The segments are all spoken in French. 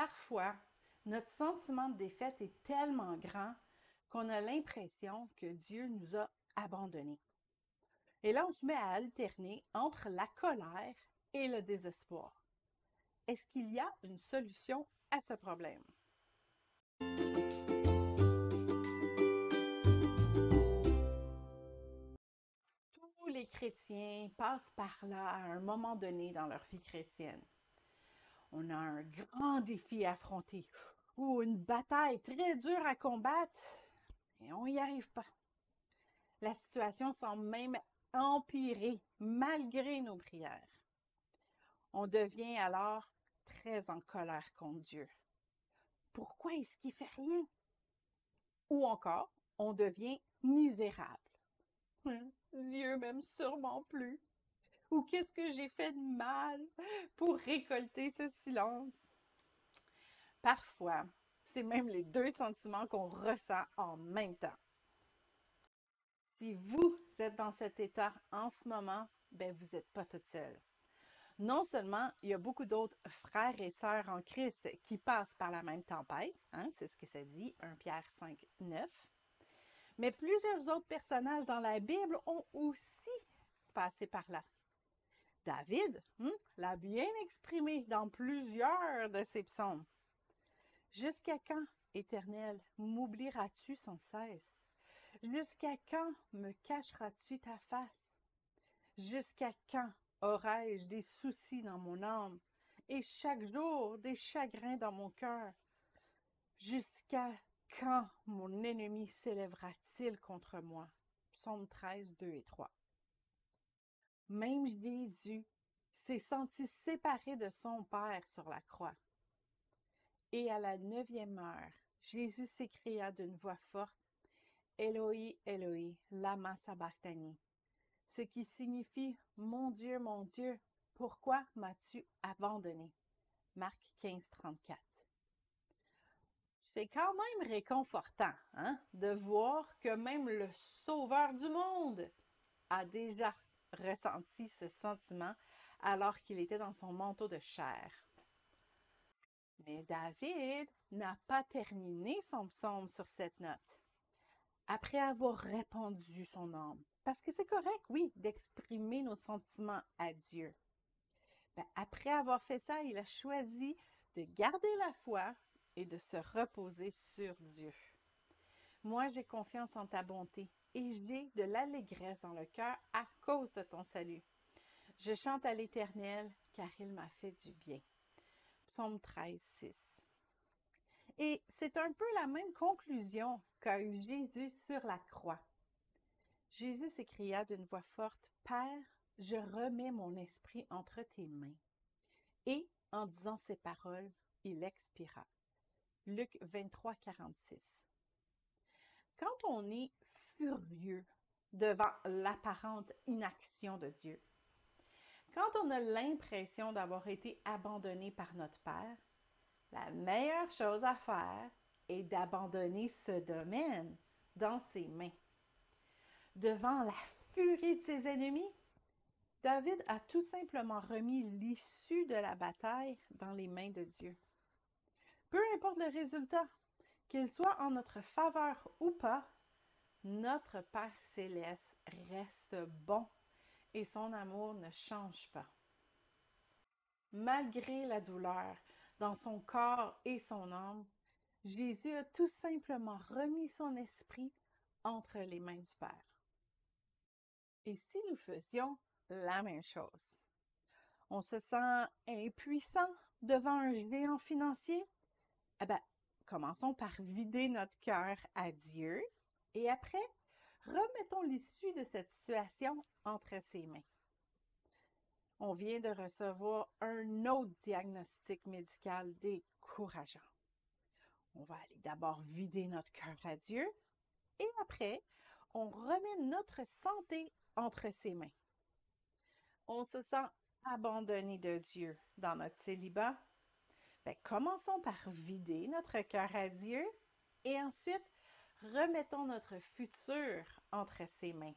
Parfois, notre sentiment de défaite est tellement grand qu'on a l'impression que Dieu nous a abandonnés. Et là, on se met à alterner entre la colère et le désespoir. Est-ce qu'il y a une solution à ce problème? Tous les chrétiens passent par là à un moment donné dans leur vie chrétienne. On a un grand défi à affronter ou une bataille très dure à combattre et on n'y arrive pas. La situation semble même empirer malgré nos prières. On devient alors très en colère contre Dieu. Pourquoi est-ce qu'il fait rien? Ou encore, on devient misérable. Dieu m'aime sûrement plus. Ou qu'est-ce que j'ai fait de mal pour récolter ce silence? Parfois, c'est même les deux sentiments qu'on ressent en même temps. Si vous êtes dans cet état en ce moment, ben vous n'êtes pas toute seule. Non seulement il y a beaucoup d'autres frères et sœurs en Christ qui passent par la même tempête, c'est ce que ça dit, 1 Pierre 5, 9, mais plusieurs autres personnages dans la Bible ont aussi passé par là. David l'a bien exprimé dans plusieurs de ses psaumes. Jusqu'à quand, Éternel, m'oublieras-tu sans cesse? Jusqu'à quand me cacheras-tu ta face? Jusqu'à quand aurai-je des soucis dans mon âme et chaque jour des chagrins dans mon cœur? Jusqu'à quand mon ennemi s'élèvera-t-il contre moi? Psaume 13, 2 et 3. Même Jésus s'est senti séparé de son Père sur la croix. Et à la 9e heure, Jésus s'écria d'une voix forte, Eloi, Eloi, lama sabachthani, ce qui signifie mon Dieu, pourquoi m'as-tu abandonné? Marc 15, 34. C'est quand même réconfortant de voir que même le Sauveur du monde a déjà ressenti ce sentiment alors qu'il était dans son manteau de chair. Mais David n'a pas terminé son psaume sur cette note. Après avoir répandu son âme, parce que c'est correct, oui, d'exprimer nos sentiments à Dieu. Après avoir fait ça, il a choisi de garder la foi et de se reposer sur Dieu. Moi, j'ai confiance en ta bonté et j'ai de l'allégresse dans le cœur à cause de ton salut. Je chante à l'Éternel car il m'a fait du bien. Psaume 13, 6. Et c'est un peu la même conclusion qu'a eu Jésus sur la croix. Jésus s'écria d'une voix forte, Père, je remets mon esprit entre tes mains. Et, en disant ces paroles, il expira. Luc 23, 46. Quand on est furieux devant l'apparente inaction de Dieu, quand on a l'impression d'avoir été abandonné par notre Père, la meilleure chose à faire est d'abandonner ce domaine dans ses mains. Devant la furie de ses ennemis, David a tout simplement remis l'issue de la bataille dans les mains de Dieu. Peu importe le résultat, qu'il soit en notre faveur ou pas, notre Père céleste reste bon et son amour ne change pas. Malgré la douleur dans son corps et son âme, Jésus a tout simplement remis son esprit entre les mains du Père. Et si nous faisions la même chose? On se sent impuissant devant un géant financier? Eh bien, commençons par vider notre cœur à Dieu et après, remettons l'issue de cette situation entre ses mains. On vient de recevoir un autre diagnostic médical décourageant. On va aller d'abord vider notre cœur à Dieu et après, on remet notre santé entre ses mains. On se sent abandonné de Dieu dans notre célibat. Commençons par vider notre cœur à Dieu et ensuite, remettons notre futur entre ses mains.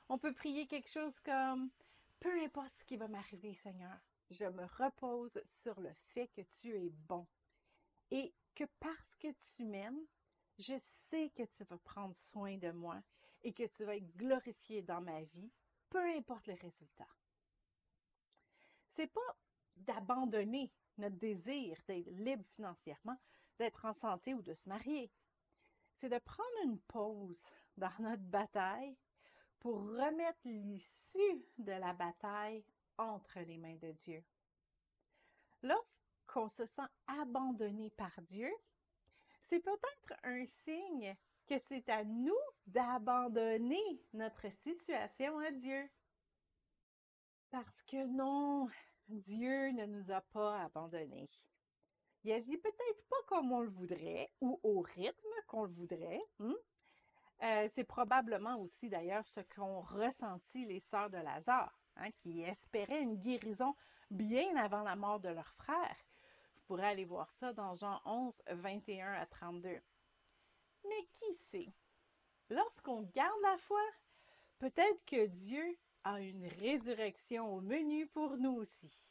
On peut prier quelque chose comme « Peu importe ce qui va m'arriver, Seigneur, je me repose sur le fait que tu es bon et que parce que tu m'aimes, je sais que tu vas prendre soin de moi et que tu vas être glorifié dans ma vie, peu importe le résultat. C'est pas d'abandonner notre désir d'être libre financièrement, d'être en santé ou de se marier. C'est de prendre une pause dans notre bataille pour remettre l'issue de la bataille entre les mains de Dieu. Lorsqu'on se sent abandonné par Dieu, c'est peut-être un signe que c'est à nous d'abandonner notre situation à Dieu. Parce que non, Dieu ne nous a pas abandonnés. Il agit peut-être pas comme on le voudrait ou au rythme qu'on le voudrait. C'est probablement aussi d'ailleurs ce qu'ont ressenti les sœurs de Lazare, qui espéraient une guérison bien avant la mort de leur frère. Vous pourrez aller voir ça dans Jean 11, 21 à 32. Mais qui sait, lorsqu'on garde la foi, peut-être que Dieu a une résurrection au menu pour nous aussi.